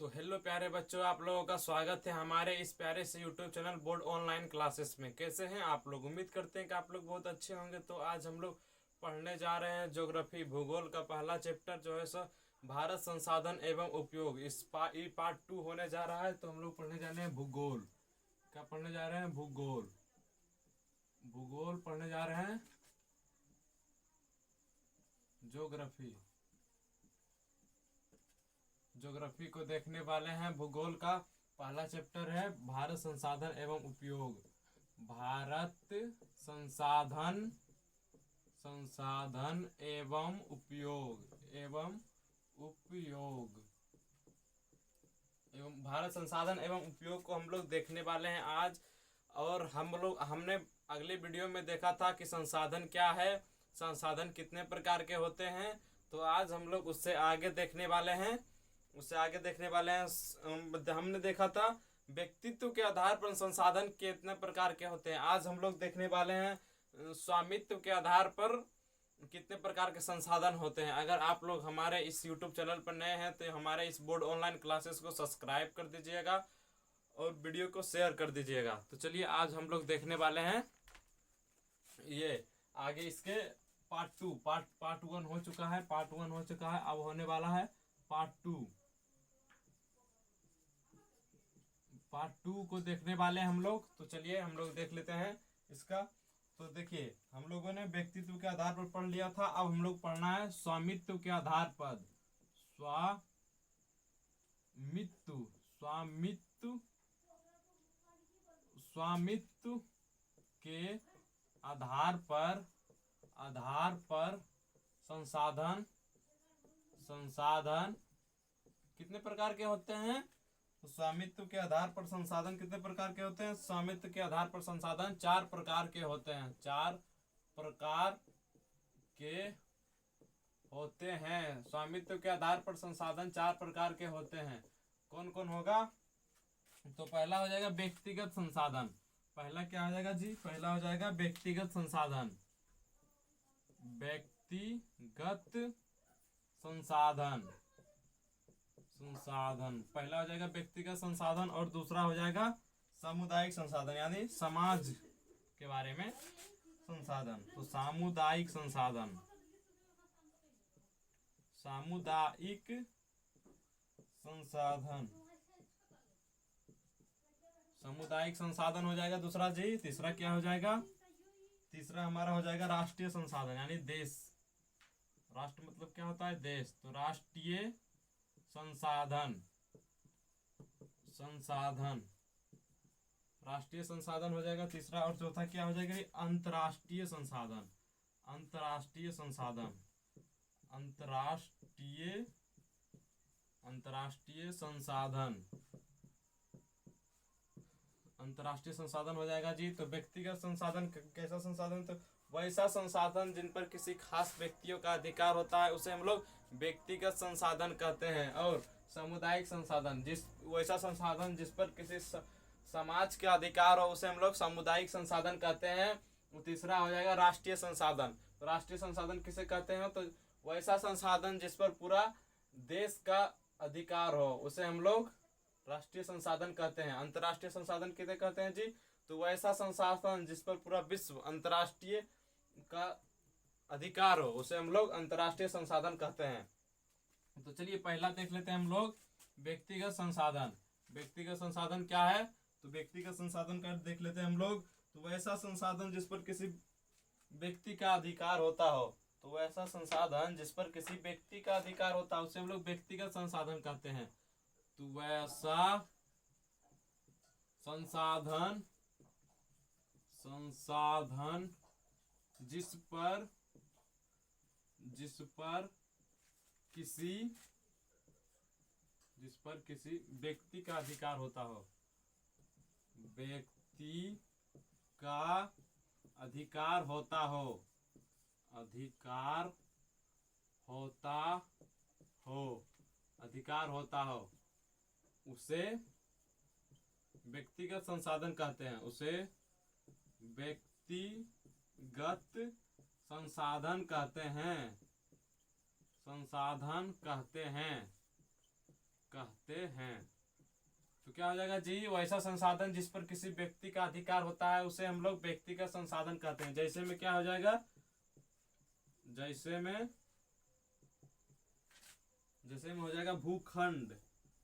तो हेलो प्यारे बच्चों, आप लोगों का स्वागत है हमारे इस प्यारे से YouTube channel board online classes में। कैसे हैं आप लोग? उम्मीद करते हैं कि आप लोग बहुत अच्छे होंगे। तो आज हम लोग पढ़ने जा रहे हैं ज्योग्राफी, भूगोल का पहला चैप्टर जो है सो भारत संसाधन एवं उपयोग। ये पार्ट 2 होने जा रहा है। तो हम लोग पढ़ने जा रहे हैं भूगोल। क्या पढ़ने जा रहे हैं? भूगोल। भूगोल पढ़ने जा रहे हैं। ज्योग्राफी ज्योग्राफी को देखने वाले हैं। भूगोल का पहला चैप्टर है भारत संसाधन एवं उपयोग। भारत संसाधन संसाधन एवं उपयोग एवं भारत संसाधन एवं उपयोग को हम लोग देखने वाले हैं आज। और हमने अगले वीडियो में देखा था कि संसाधन क्या है, संसाधन कितने प्रकार के होते हैं। तो आज हम लोग उससे आगे देखने वाले हैं। हमने देखा था व्यक्तित्व के आधार पर संसाधन कितने प्रकार के होते हैं। आज हम लोग देखने वाले हैं स्वामित्व के आधार पर कितने प्रकार के संसाधन होते हैं। अगर आप लोग हमारे इस YouTube चैनल पर नए हैं तो हमारे इस बोर्ड ऑनलाइन क्लासेस को सब्सक्राइब कर दीजिएगा और वीडियो को शेयर कर दीजिएगा। तो चलिए आज हम लोग देखने वाले हैं ये आगे इसके पार्ट 1 हो चुका है। अब होने वाला है पार्ट टू को देखने वाले हैं हम लोग। तो चलिए हम लोग देख लेते हैं इसका। तो देखिए, हम लोगों ने व्यक्तित्व के आधार पर पढ़ लिया था। अब हम लोग पढ़ना है स्वामित्व के आधार पर। स्वामित्व स्वामित्व स्वामित्व के आधार पर संसाधन कितने प्रकार के होते हैं। तो स्वामित्व के आधार पर संसाधन कितने प्रकार के होते हैं? स्वामित्व के आधार पर संसाधन 4 प्रकार के होते हैं। 4 प्रकार के होते हैं। स्वामित्व के आधार पर संसाधन 4 प्रकार के होते हैं। कौन कौन होगा? तो पहला हो जाएगा व्यक्तिगत संसाधन। पहला क्या हो जाएगा जी? पहला हो जाएगा व्यक्तिगत संसाधन। पहला हो जाएगा व्यक्तिगत संसाधन और दूसरा हो जाएगा सामुदायिक संसाधन, यानी समाज के बारे में संसाधन। तो सामुदायिक संसाधन हो जाएगा दूसरा जी। तीसरा क्या हो जाएगा? तीसरा हमारा हो जाएगा राष्ट्रीय संसाधन, यानी देश। राष्ट्र मतलब क्या होता है? देश। तो राष्ट्रीय संसाधन हो जाएगा तीसरा। और चौथा क्या हो जाएगा? अंतर्राष्ट्रीय संसाधन। अंतर्राष्ट्रीय संसाधन हो जाएगा जी। तो व्यक्तिगत संसाधन कैसा संसाधन? तो वैसा संसाधन जिन पर किसी खास व्यक्तियों का अधिकार होता है उसे हम लोग व्यक्तिगत संसाधन कहते हैं। और सामुदायिक संसाधन वैसा संसाधन जिस पर किसी समाज का अधिकार हो उसे हम लोग सामुदायिक संसाधन कहते हैं। तीसरा हो जाएगा राष्ट्रीय संसाधन। तो राष्ट्रीय संसाधन किसे कहते हैं? तो वैसा संसाधन जिस पर पूरा देश का अधिकार हो उसे हम लोग राष्ट्रीय संसाधन कहते हैं। अंतर्राष्ट्रीय संसाधन किसे कहते हैं जी? तो वैसा संसाधन जिस पर पूरा विश्व अंतर्राष्ट्रीय का अधिकार हो उसे हम लोग अंतर्राष्ट्रीय संसाधन कहते हैं। तो चलिए पहला देख लेते हैं हम लोग व्यक्तिगत संसाधन। व्यक्तिगत संसाधन क्या है? तो व्यक्तिगत संसाधन का देख लेते हैं हम लोग। तो वैसा संसाधन जिस पर किसी व्यक्ति का अधिकार होता हो, तो वैसा संसाधन जिस पर किसी व्यक्ति का अधिकार होता है उसे हम लोग व्यक्तिगत संसाधन कहते हैं। तो वैसा संसाधन जिस पर किसी व्यक्ति का अधिकार होता हो। व्यक्ति का अधिकार होता हो उसे व्यक्तिगत संसाधन कहते हैं। उसे व्यक्तिगत संसाधन कहते हैं। कहते हैं। तो क्या हो जाएगा जी, वैसा संसाधन जिस पर किसी व्यक्ति का अधिकार होता है उसे हम लोग व्यक्तिगत संसाधन कहते हैं। जैसे में क्या हो जाएगा, जैसे में हो जाएगा भूखंड।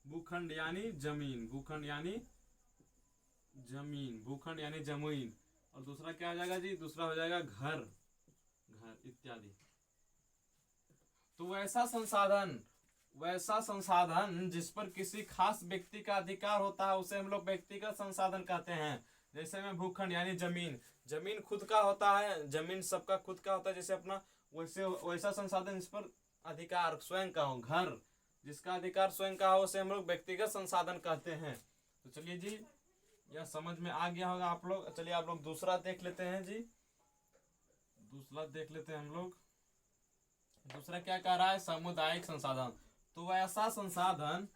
भूखंड यानी जमीन, भूखंड यानी जमीन, भूखंड यानी जमीन। और दूसरा क्या हो जाएगा जी, दूसरा हो जाएगा घर, घर इत्यादि। तो वैसा संसाधन जिस पर किसी खास व्यक्ति का अधिकार होता है उसे हम लोग व्यक्तिगत संसाधन कहते हैं। जैसे में भूखंड यानी जमीन, जमीन खुद का होता है, जमीन सबका खुद का होता है जैसे अपना, वैसे वैसा संसाधन जिस पर अधिकार स्वयं का हो, घर जिसका अधिकार स्वयं का हो उसे हम लोग व्यक्तिगत संसाधन कहते हैं। तो चलिए जी, यह समझ में आ गया होगा आप लोग। चलिए आप लोग दूसरा देख लेते हैं जी, दूसरा देख लेते हैं हम लोग। दूसरा क्या कह रहा है, सामुदायिक संसाधन। तो वैसा संसाधन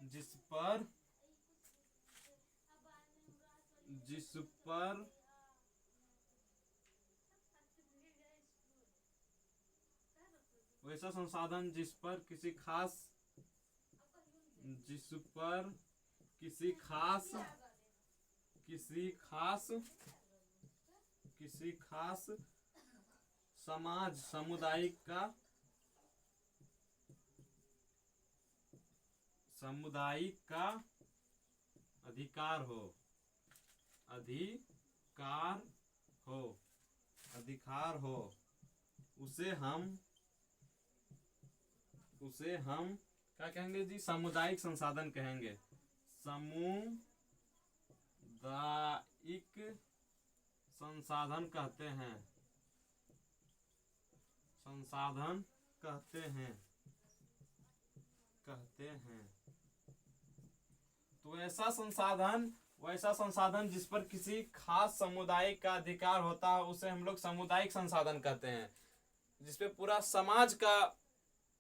जिस पर वैसा संसाधन जिस पर किसी खास समाज समुदायिक का अधिकार हो उसे हम क्या कहेंगे जी, सामुदायिक संसाधन कहेंगे। सामुदायिक संसाधन कहते हैं। तो वैसा संसाधन जिस पर किसी खास समुदाय का अधिकार होता है उसे हम लोग सामुदायिक संसाधन कहते हैं। जिसपे पूरा समाज का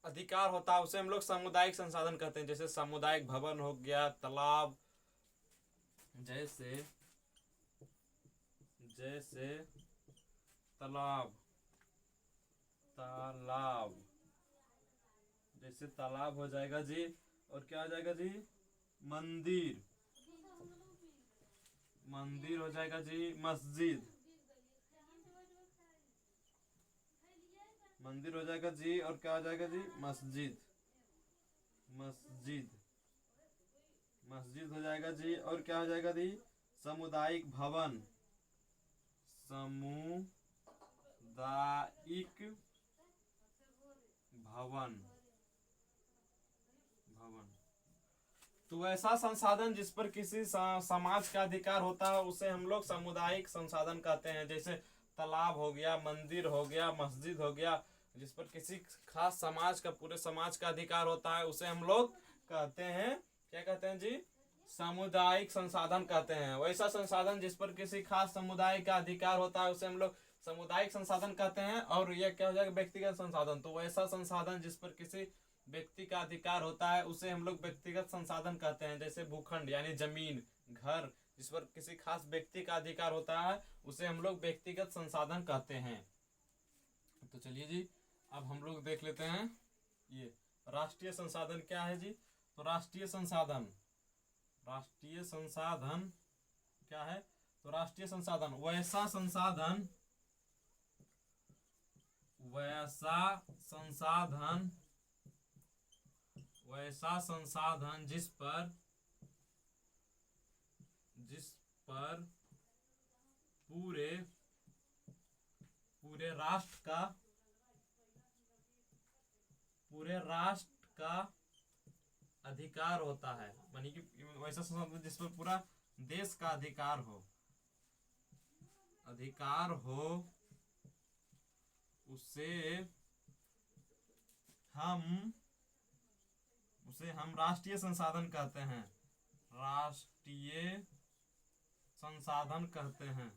अधिकार होता है उसे हम लोग सामुदायिक संसाधन कहते हैं। जैसे सामुदायिक भवन हो गया, तालाब, जैसे तालाब जैसे तालाब हो जाएगा जी। और क्या हो जाएगा जी, मंदिर हो जाएगा जी, मस्जिद मंदिर हो जाएगा जी। और क्या हो जाएगा जी, मस्जिद हो जाएगा जी। और क्या हो जाएगा जी, सामुदायिक भवन तो वैसा संसाधन जिस पर किसी समाज का अधिकार होता है उसे हम लोग सामुदायिक संसाधन कहते हैं। जैसे तालाब हो गया, मंदिर हो गया, मस्जिद हो गया, जिस पर किसी खास समाज का, पूरे समाज का अधिकार होता है उसे हम लोग कहते हैं, क्या कहते हैं जी, सामुदायिक संसाधन कहते हैं। वैसा संसाधन जिस पर किसी खास समुदाय का अधिकार होता है उसे हम लोग सामुदायिक संसाधन कहते हैं। और यह क्या हो जाएगा, व्यक्तिगत संसाधन। तो वैसा संसाधन जिस पर किसी व्यक्ति का अधिकार होता है उसे हम लोग व्यक्तिगत संसाधन कहते हैं। जैसे भूखंड यानी जमीन, घर जिस पर किसी खास व्यक्ति का अधिकार होता है उसे हम लोग व्यक्तिगत संसाधन कहते हैं। तो चलिए जी, अब हम लोग देख लेते हैं ये राष्ट्रीय संसाधन क्या है जी। तो राष्ट्रीय संसाधन क्या है, तो राष्ट्रीय संसाधन वैसा संसाधन जिस पर पूरे राष्ट्र का अधिकार होता है। मानी कि वैसा संसाधन जिस पर पूरा देश का अधिकार हो उसे हम राष्ट्रीय संसाधन कहते हैं। राष्ट्रीय संसाधन कहते हैं।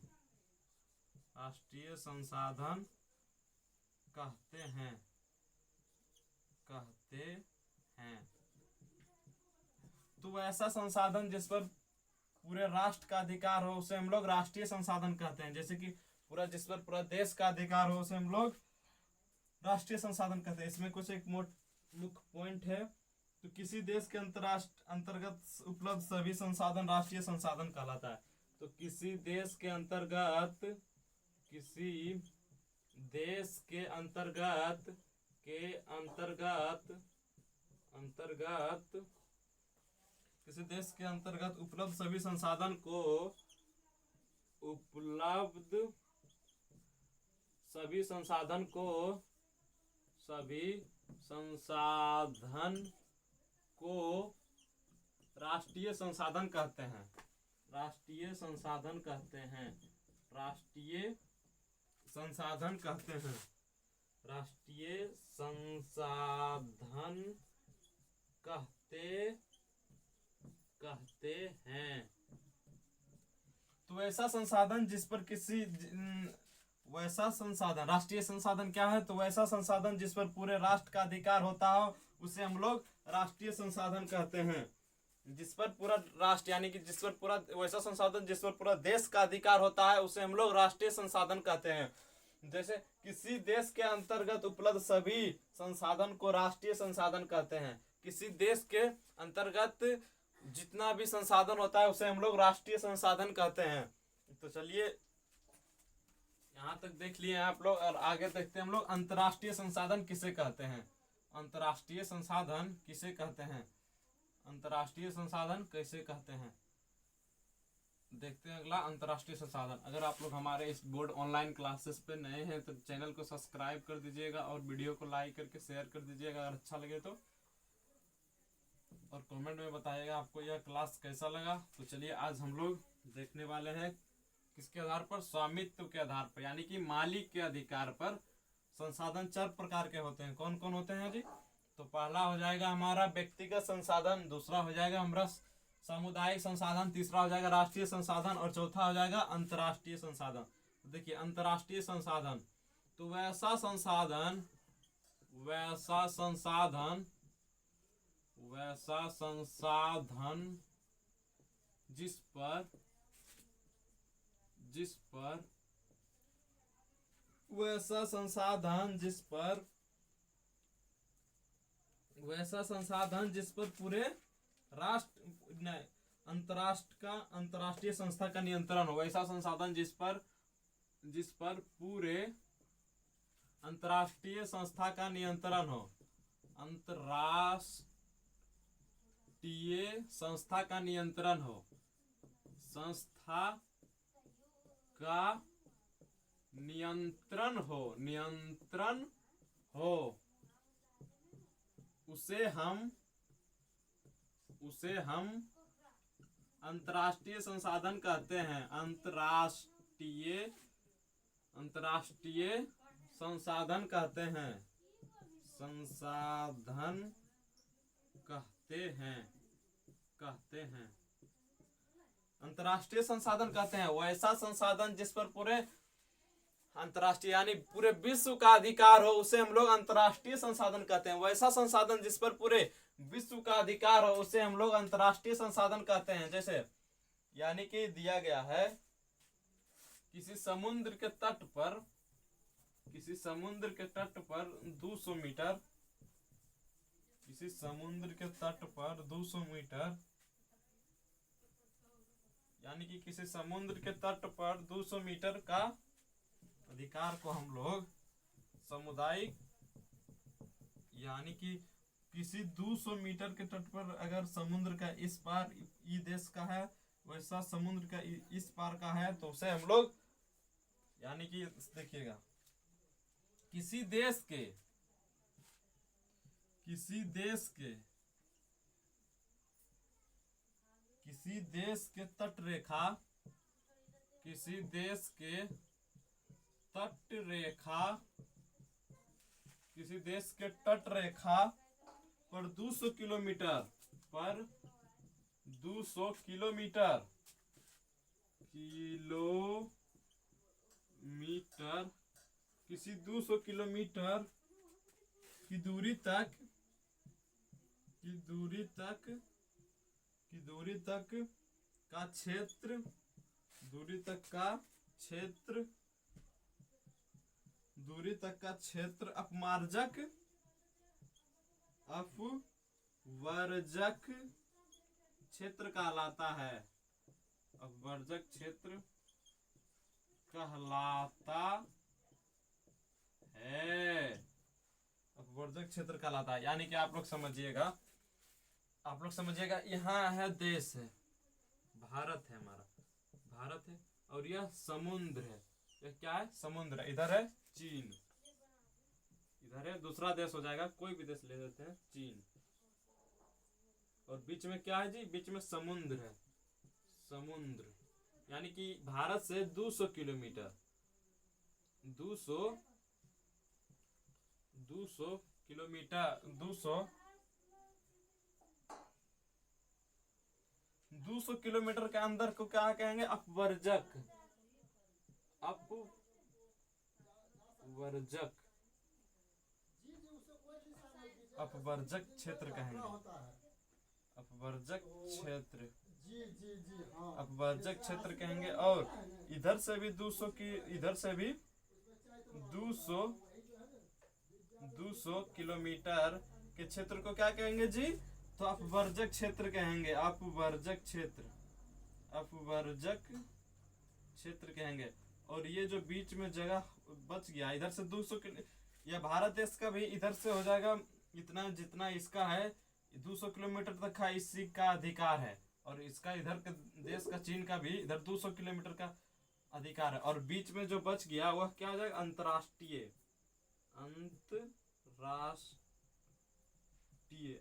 तो ऐसा संसाधन जिस पर पूरे राष्ट्र का अधिकार हो उसे हम लोग राष्ट्रीय संसाधन कहते हैं। जैसे कि पूरा जिस पर पूरा देश का अधिकार हो उसे हम लोग राष्ट्रीय संसाधन कहते हैं। इसमें कुछ एक मुख्य पॉइंट है। तो किसी देश के अंतर्गत उपलब्ध सभी संसाधन राष्ट्रीय संसाधन कहलाता है। तो किसी देश के अंतर्गत किसी देश के अंतर्गत किसी देश के अंतर्गत उपलब्ध सभी संसाधन को राष्ट्रीय संसाधन कहते हैं। राष्ट्रीय संसाधन कहते हैं। राष्ट्रीय संसाधन कहते हैं। राष्ट्रीय संसाधन कहते हैं। तो वैसा संसाधन जिस पर वैसा संसाधन, राष्ट्रीय संसाधन क्या है? तो वैसा संसाधन जिस पर पूरे राष्ट्र का अधिकार होता हो उसे हम लोग राष्ट्रीय संसाधन कहते हैं। जिस पर पूरा राष्ट्र यानी कि जिस पर पूरा वैसा संसाधन जिस पर पूरा देश का अधिकार होता है उसे हम लोग राष्ट्रीय संसाधन कहते हैं। जैसे किसी देश के अंतर्गत उपलब्ध सभी संसाधन को राष्ट्रीय संसाधन कहते हैं। किसी देश के अंतर्गत जितना भी संसाधन होता है उसे हम लोग राष्ट्रीय संसाधन कहते हैं। तो चलिए यहाँ तक देख लिए आप लोग, और आगे देखते हैं हम लोग अंतर्राष्ट्रीय संसाधन किसे कहते हैं। अंतर्राष्ट्रीय संसाधन किसे कहते हैं? अंतर्राष्ट्रीय संसाधन कैसे कहते हैं, देखते हैं अगला। अंतर्राष्ट्रीय संसाधन, अगर आप लोग हमारे इस बोर्ड ऑनलाइन क्लासेस पे नए हैं तो चैनल को सब्सक्राइब कर दीजिएगा और वीडियो को लाइक करके शेयर कर दीजिएगा अगर अच्छा लगे तो, और कमेंट में बताइएगा आपको यह क्लास कैसा लगा। तो चलिए आज हम लोग देखने वाले हैं किसके आधार पर? स्वामित्व के आधार पर, यानी कि मालिक के अधिकार पर संसाधन 4 प्रकार के होते हैं। कौन कौन होते हैं जी? तो पहला हो जाएगा हमारा व्यक्तिगत संसाधन, दूसरा हो जाएगा हमारा सामुदायिक संसाधन, तीसरा हो जाएगा राष्ट्रीय संसाधन और चौथा हो जाएगा अंतर्राष्ट्रीय संसाधन। तो देखिए अंतर्राष्ट्रीय संसाधन, तो वैसा संसाधन जिस पर पूरे राष्ट्र नहीं अंतर्राष्ट्रीय संस्था का नियंत्रण हो। वैसा संसाधन जिस पर पूरे अंतर्राष्ट्रीय संस्था का नियंत्रण हो। अंतर्राष्ट्रीय संस्था का नियंत्रण हो। संस्था का नियंत्रण हो उसे हम अंतर्राष्ट्रीय संसाधन कहते हैं। अंतर्राष्ट्रीय संसाधन कहते हैं। अंतर्राष्ट्रीय संसाधन कहते हैं वैसा संसाधन जिस पर पूरे अंतर्राष्ट्रीय यानी पूरे विश्व का अधिकार हो उसे हम लोग अंतर्राष्ट्रीय संसाधन कहते हैं। वैसा संसाधन जिस पर पूरे विश्व का अधिकार हो उसे हम लोग अंतर्राष्ट्रीय संसाधन कहते हैं। जैसे यानी कि दिया गया है किसी समुद्र के तट पर 200 मीटर, किसी समुद्र के तट पर 200 मीटर यानी कि किसी समुद्र के तट पर 200 मीटर का अधिकार को हम लोग सामुदायिक यानी कि किसी 200 मीटर के तट पर अगर समुद्र का इस पार ई देश का है वैसा समुद्र का इस पार का है तो उसे हम लोग यानी कि देखिएगा किसी देश के तट रेखा पर 200 किलोमीटर किसी 200 किलोमीटर की दूरी तक का क्षेत्र, दूरी तक का क्षेत्र, दूरी तक का क्षेत्र अपमार्जक, अपवर्जक क्षेत्र कहलाता है। अपवर्जक क्षेत्र कहलाता है। अपवर्जक क्षेत्र कहलाता है, यानी कि आप लोग समझिएगा, यहाँ है देश है, भारत है हमारा, भारत है, और यह समुद्र है। यह क्या है? समुद्र है। इधर है चीन, इधर है दूसरा देश हो जाएगा, कोई भी देश ले लेते हैं, चीन। और बीच में क्या है जी? बीच में समुद्र है, समुद्र, यानी कि भारत से 200 किलोमीटर, 200 किलोमीटर, 200 किलोमीटर के अंदर को क्या कहेंगे? अपवर्जक, अपवर्जक, अपवर्जक क्षेत्र कहेंगे, अपवर्जक क्षेत्र, अपवर्जक क्षेत्र कहेंगे। और इधर से भी 200 की, इधर से भी 200 किलोमीटर के क्षेत्र को क्या कहेंगे जी? तो अपवर्जक क्षेत्र कहेंगे, अपवर्जक क्षेत्र, अपवर्जक क्षेत्र कहेंगे। और ये जो बीच में जगह बच गया, इधर से 200 किलो, यह भारत देश का भी इधर से हो जाएगा इतना, जितना इसका है 200 किलोमीटर तक का इसी का अधिकार है। और इसका इधर के देश का, चीन का भी इधर 200 किलोमीटर का अधिकार है। और बीच में जो बच गया वह क्या हो जाएगा? अंतर्राष्ट्रीय, अंतर्राष्ट्रीय,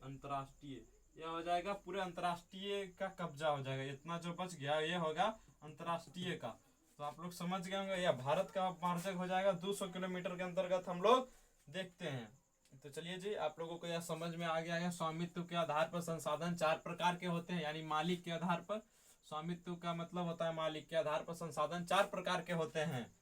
अंतर्राष्ट्रीय, यह हो जाएगा पूरे अंतर्राष्ट्रीय का कब्जा हो जाएगा। इतना जो बच गया ये होगा अंतर्राष्ट्रीय का। तो आप लोग समझ गए होंगे, यह भारत का अपमार्जक हो जाएगा। 200 किलोमीटर के अंतर्गत हम लोग देखते हैं। तो चलिए जी, आप लोगों को यह समझ में आ गया है। स्वामित्व के आधार पर संसाधन 4 प्रकार के होते हैं, यानी मालिक के आधार पर। स्वामित्व का मतलब होता है मालिक के आधार पर संसाधन 4 प्रकार के होते हैं।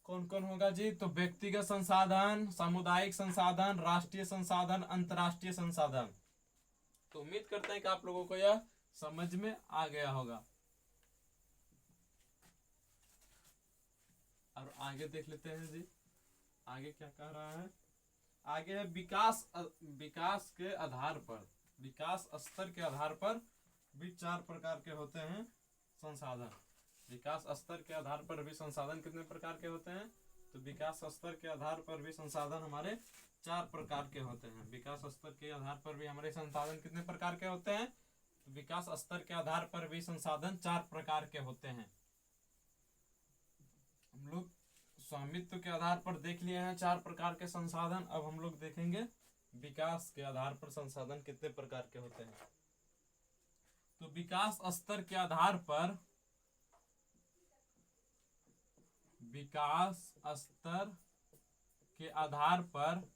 कौन कौन होगा जी? तो व्यक्तिगत संसाधन, सामुदायिक संसाधन, राष्ट्रीय संसाधन, अंतर्राष्ट्रीय संसाधन। तो उम्मीद करते हैं कि आप लोगों को यह समझ में आ गया होगा। और आगे देख लेते हैं जी, आगे क्या कह रहा है। आगे है विकास, विकास के आधार पर, विकास स्तर के आधार पर भी 4 प्रकार के होते हैं संसाधन। विकास स्तर के आधार पर भी संसाधन कितने प्रकार के होते हैं? तो विकास स्तर के आधार पर भी संसाधन हमारे 4 प्रकार के होते हैं। विकास स्तर के आधार पर भी हमारे संसाधन कितने प्रकार के होते हैं? तो विकास स्तर के आधार पर भी संसाधन 4 प्रकार के होते हैं। हम लोग स्वामित्व के आधार पर देख लिए हैं 4 प्रकार के संसाधन। अब हम लोग देखेंगे विकास के आधार पर संसाधन कितने प्रकार के होते हैं। तो विकास स्तर के आधार पर, विकास स्तर के आधार पर,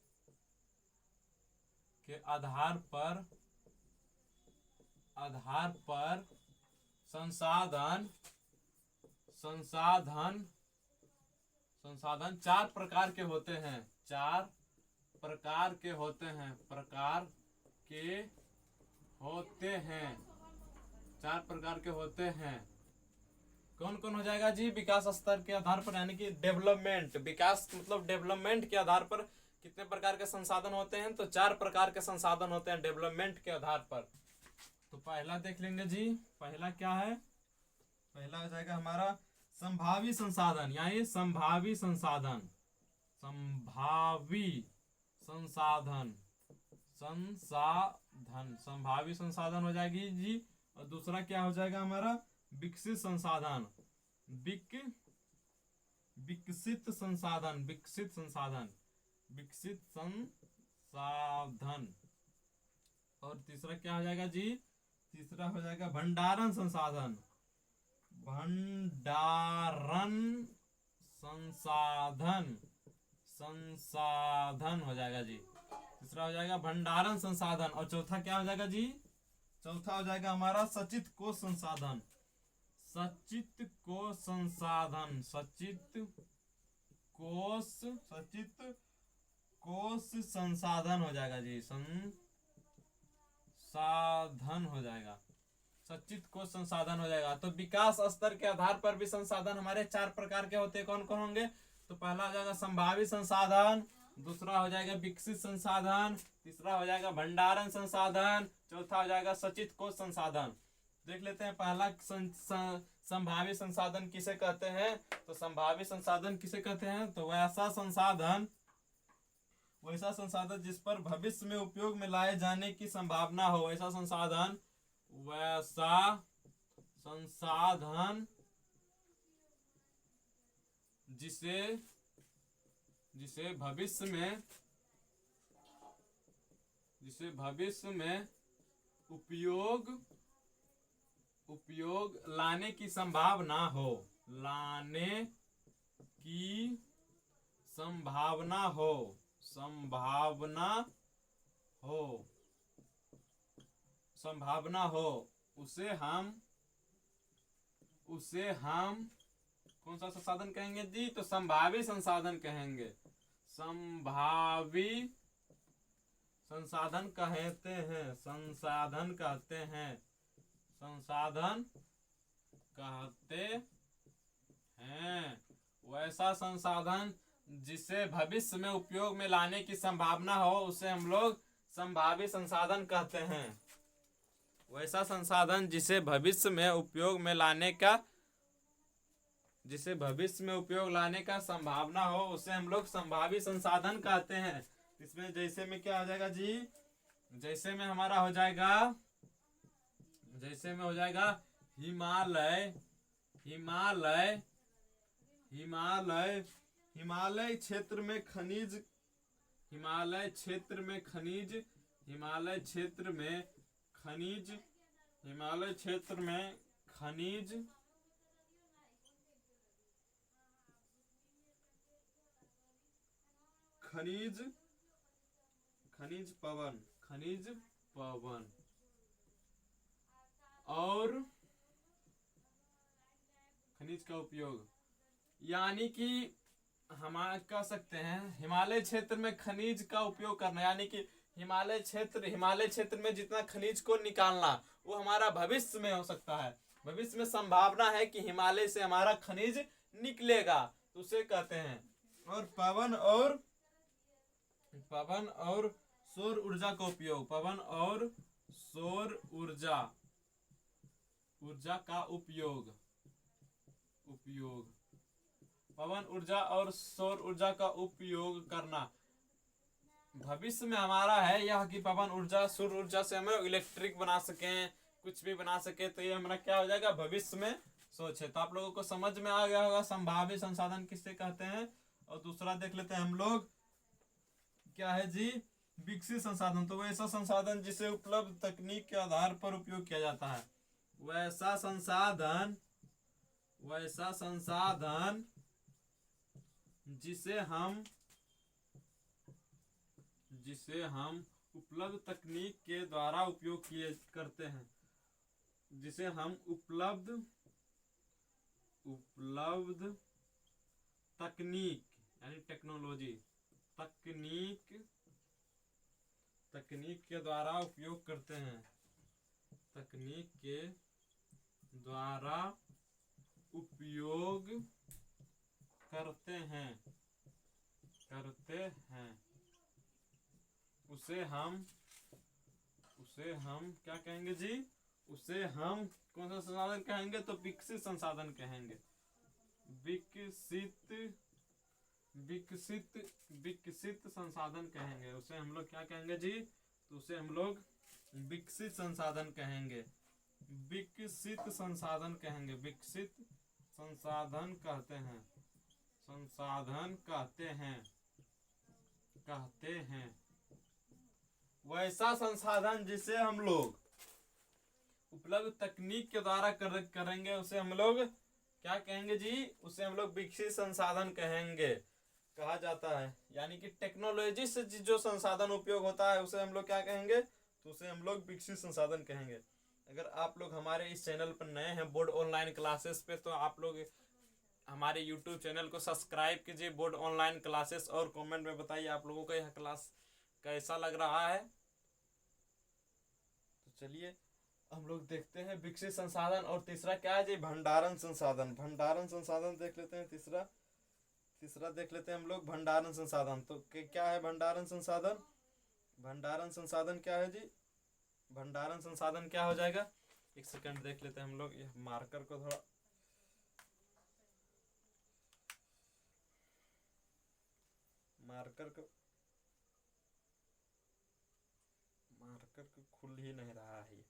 संसाधन 4 प्रकार के होते हैं। 4 प्रकार के होते हैं, प्रकार के होते हैं, 4 प्रकार के होते हैं। कौन कौन हो जाएगा जी? विकास स्तर के आधार पर, यानी कि डेवलपमेंट, विकास मतलब डेवलपमेंट के आधार पर कितने प्रकार के संसाधन होते हैं? तो 4 प्रकार के संसाधन होते हैं डेवलपमेंट के आधार पर। तो पहला देख लेंगे जी, पहला क्या है? पहला हो जाएगा हमारा संभावी संसाधन, यानी संभावी संसाधन, संभावी संसाधन, संभावी संसाधन हो जाएगी जी। और दूसरा क्या हो जाएगा हमारा? विकसित संसाधन, विकसित संसाधन, विकसित संसाधन, विकसित संसाधन। और तीसरा क्या हो जाएगा जी? तीसरा हो जाएगा भंडारण संसाधन, भंडारण संसाधन, संसाधन हो जाएगा जी। तीसरा हो जाएगा भंडारण संसाधन। और चौथा क्या हो जाएगा जी? चौथा हो जाएगा हमारा सचित कोष संसाधन, सचित कोष संसाधन, सचित कोष संसाधन हो जाएगा जी, संसाधन हो जाएगा। सचित कोष संसाधन हो जाएगा। तो विकास स्तर के आधार पर भी संसाधन हमारे 4 प्रकार के होते हैं। कौन कौन होंगे? तो पहला हो जाएगा संभावित संसाधन, दूसरा हो जाएगा विकसित संसाधन, तीसरा हो जाएगा भंडारण संसाधन, चौथा हो जाएगा सचित कोष संसाधन। देख लेते हैं पहला संभावित संसाधन किसे कहते हैं। तो संभावित संसाधन किसे कहते हैं? तो वैसा संसाधन जिस पर भविष्य में उपयोग में लाए जाने की संभावना हो। वैसा संसाधन जिसे भविष्य में उपयोग लाने की संभावना हो। उसे हम कौन सा संसाधन कहेंगे जी? तो संभावित संसाधन कहेंगे। संभावित संसाधन कहते हैं। संसाधन कहते हैं वैसा संसाधन जिसे भविष्य में उपयोग में लाने की संभावना हो, उसे हम लोग संभावित संसाधन कहते हैं। वैसा संसाधन जिसे भविष्य में उपयोग लाने का संभावना हो, उसे हम लोग संभावित संसाधन कहते हैं। इसमें जैसे में क्या हो जाएगा जी? जैसे में हमारा हो जाएगा हिमालय क्षेत्र में खनिज पवन और खनिज का उपयोग, यानी कि हम कह सकते हैं हिमालय क्षेत्र में खनिज का उपयोग करना, यानी कि हिमालय क्षेत्र में जितना खनिज को निकालना वो हमारा भविष्य में हो सकता है। भविष्य में संभावना है कि हिमालय से हमारा खनिज निकलेगा, तो उसे कहते हैं। और पवन और सौर ऊर्जा का उपयोग, पवन और सौर ऊर्जा का उपयोग पवन ऊर्जा और सौर ऊर्जा का उपयोग करना भविष्य में हमारा है यह कि पवन ऊर्जा सौर ऊर्जा से हम इलेक्ट्रिक बना सकें, कुछ भी बना सके, तो ये हमारा क्या हो जाएगा? भविष्य में सोच है। तो आप लोगों को समझ में आ गया होगा संभावित संसाधन किससे कहते हैं। और दूसरा देख लेते हैं हम लोग, क्या है जी? विकसित संसाधन। तो वैसा संसाधन जिसे उपलब्ध तकनीक के आधार पर उपयोग किया जाता है। वैसा संसाधन जिसे हम उपलब्ध तकनीक के द्वारा उपयोग करते हैं। जिसे हम उपलब्ध तकनीक यानी टेक्नोलॉजी तकनीक के द्वारा उपयोग करते हैं। तकनीक के द्वारा उपयोग करते हैं उसे हम क्या कहेंगे जी? उसे हम कौन सा संसाधन कहेंगे? तो विकसित संसाधन कहेंगे। विकसित संसाधन कहेंगे। उसे हम लोग क्या कहेंगे जी? तो उसे हम लोग विकसित संसाधन कहेंगे। विकसित संसाधन कहते हैं वैसा संसाधन जिसे हम लोग उपलब्ध तकनीक के द्वारा करेंगे, उसे हम लोग क्या कहेंगे जी? उसे हम लोग विकसित संसाधन कहा जाता है। यानी कि टेक्नोलॉजी से जो संसाधन उपयोग होता है उसे हम लोग क्या कहेंगे? तो उसे हम लोग विकसित संसाधन कहेंगे। अगर आप लोग हमारे इस चैनल पर नए हैं बोर्ड ऑनलाइन क्लासेस पे, तो आप लोग हमारे यूट्यूब चैनल को सब्सक्राइब कीजिए बोर्ड ऑनलाइन क्लासेस, और कमेंट में बताइए आप लोगों को यह क्लास कैसा लग रहा है। तो चलिए हम लोग देखते हैं विकसित संसाधन, और तीसरा क्या है जी, भंडारण संसाधन। भंडारण संसाधन देख लेते हैं, तीसरा तीसरा देख लेते हैं हम लोग भंडारण संसाधन। तो क्या है भंडारण संसाधन? भंडारण संसाधन क्या है जी? भंडारण संसाधन क्या हो जाएगा, एक सेकंड देख लेते हैं हम लोग, ये मार्कर को थोड़ा, मार्कर को खुल ही नहीं रहा है।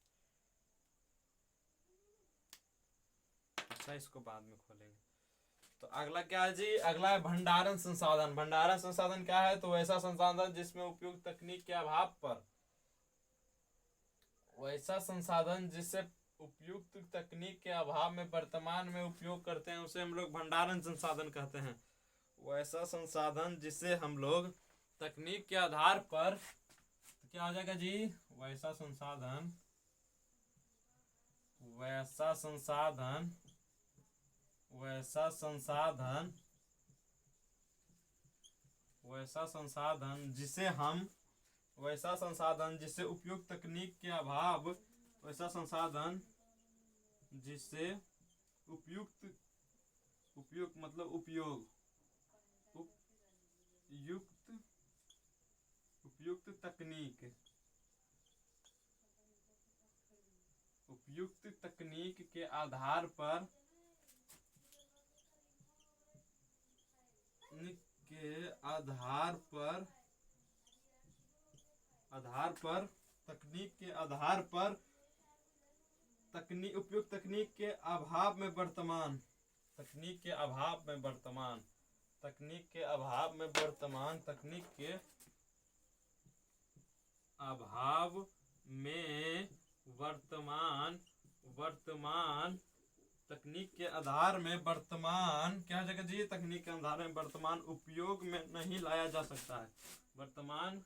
अच्छा, इसको बाद में खोलेंगे। तो अगला क्या है जी, अगला है भंडारण संसाधन। भंडारण संसाधन क्या है, तो वैसा संसाधन जिसमें उपयुक्त तकनीक के अभाव पर, वैसा संसाधन जिससे उपयुक्त तकनीक के अभाव में वर्तमान में उपयोग करते हैं, उसे हम लोग भंडारण संसाधन कहते हैं। वैसा संसाधन जिसे हम लोग तकनीक के आधार पर, तो क्या हो जाएगा जी, वैसा संसाधन, वैसा संसाधन, वैसा संसाधन, वैसा संसाधन जिसे हम, वैसा संसाधन जिसे उपयुक्त तकनीक के अभाव, वैसा संसाधन जिसे उपयुक्त, उपयुक्त मतलब उपयोग, उपयुक्त, उपयुक्त तकनीक, उपयुक्त तकनीक के आधार पर, के आधार पर, तकनीक के आधार पर, तकनीक, उपयुक्त तकनीक के अभाव में वर्तमान, तकनीक के अभाव में वर्तमान, तकनीक के अभाव में वर्तमान, तकनीक के अभाव में वर्तमान, वर्तमान तकनीक के आधार में वर्तमान, क्या जगह जी, तकनीक के आधार में वर्तमान उपयोग में नहीं लाया जा सकता है, वर्तमान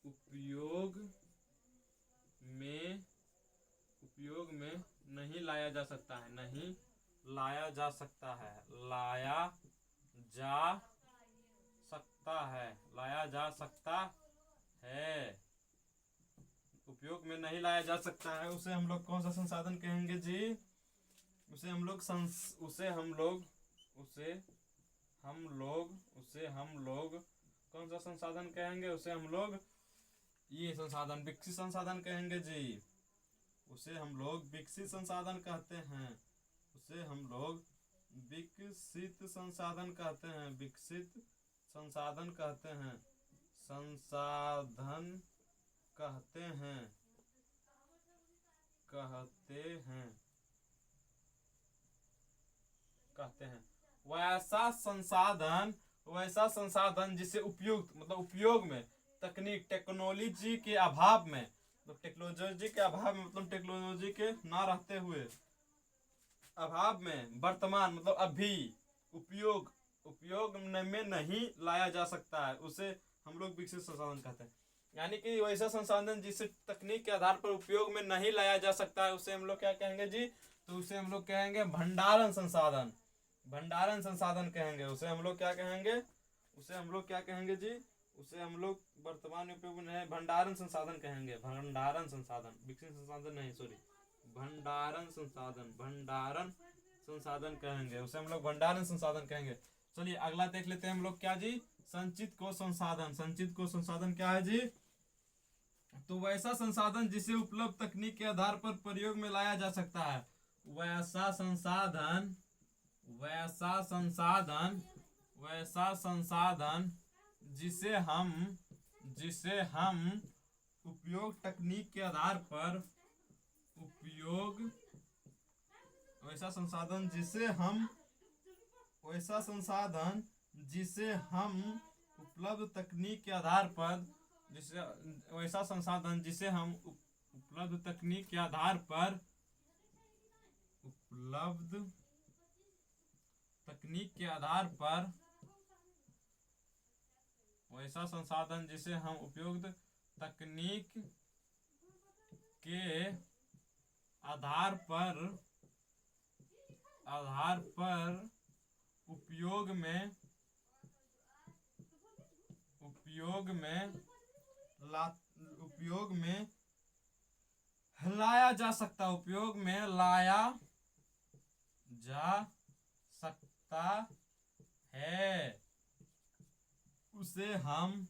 उपयोग में, उपयोग में नहीं लाया जा सकता है, नहीं लाया जा सकता है, लाया जा सकता है, लाया जा सकता है, उपयोग में नहीं लाया जा सकता है, उसे हम लोग कौन सा संसाधन कहेंगे जी, उसे हम लोग उसे हम लोग, उसे हम लोग कौन सा संसाधन कहेंगे, उसे हम लोग ये संसाधन विकसित संसाधन कहेंगे जी, उसे हम लोग विकसित संसाधन कहते हैं, उसे हम लोग विकसित संसाधन कहते हैं, विकसित संसाधन कहते हैं, संसाधन कहते हैं, कहते हैं, कहते हैं। वैसा संसाधन, वैसा संसाधन जिसे उपयुक्त मतलब उपयोग में, तकनीक, टेक्नोलॉजी के अभाव में, तो टेक्नोलॉजी के अभाव में मतलब टेक्नोलॉजी के ना रहते हुए, अभाव में, वर्तमान मतलब अभी, उपयोग, उपयोग में नहीं लाया जा सकता है, उसे हम लोग विकसित संसाधन कहते हैं। यानी कि वैसा संसाधन जिसे तकनीक के आधार पर उपयोग में नहीं लाया जा सकता है, उसे हम लोग क्या कहेंगे जी, तो उसे हम लोग कहेंगे भंडारण संसाधन, भंडारण संसाधन कहेंगे, उसे हम लोग क्या कहेंगे, उसे हम लोग क्या कहेंगे जी, उसे हम लोग वर्तमान उपयोग में नहीं, भंडारण संसाधन कहेंगे, भंडारण संसाधन, विकसित संसाधन नहीं, सॉरी, भंडारण संसाधन, भंडारण संसाधन कहेंगे, उसे हम लोग भंडारण संसाधन कहेंगे। चलिए अगला देख लेते हैं हम लोग, क्या जी, संचित कोश संसाधन। संचित कोश संसाधन क्या है जी, तो वैसा संसाधन जिसे उपलब्ध तकनीक के आधार पर प्रयोग में लाया जा सकता है, वैसा संसाधन, वैसा संसाधन, वैसा संसाधन जिसे हम उपयोग तकनीक के आधार पर, उपयोग, वैसा संसाधन जिसे हम, वैसा संसाधन जिसे हम उपलब्ध तकनीक के आधार पर, जिसे, वैसा संसाधन जिसे हम उपलब्ध तकनीक के आधार पर, उपलब्ध तकनीक के आधार पर, वैसा संसाधन जिसे हम उपयुक्त तकनीक के आधार पर, उपयोग में, उपयोग में लाया जा सकता, उपयोग में लाया जा सकता है, उसे हम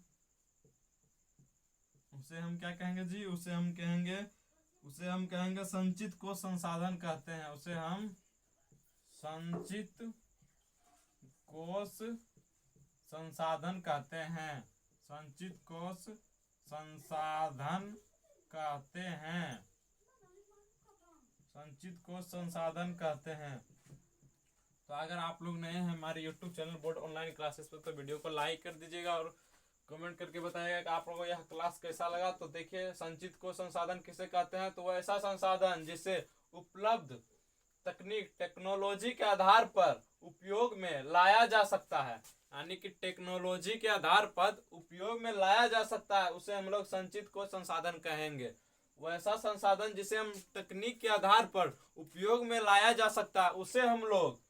क्या कहेंगे जी? उसे हम कहेंगे संचित कोश संसाधन कहते हैं। उसे हम संचित कोश संसाधन कहते हैं। संचित कोश संसाधन कहते हैं। संचित कोश संसाधन कहते हैं। तो अगर आप लोग नए हैं हमारे YouTube channel board online classes पर, तो वीडियो को लाइक कर दीजिएगा और कमेंट करके बताइएगा कि आप लोगों को यह क्लास कैसा लगा। तो देखिए, संचित कोश संसाधन किसे कहते हैं? तो वह ऐसा संसाधन जिसे उपलब्ध तकनीक टेक्नोलॉजी के आधार पर उपयोग में लाया जा सकता है, यानी कि टेक्नोलॉजी के आधार पर उपयोग में लाया जा सकता है, उसे हम लोग संचित कोश संसाधन कहेंगे। वैसा संसाधन जिसे हम तकनीक के आधार पर उपयोग में लाया जा सकता है, उसे हम लोग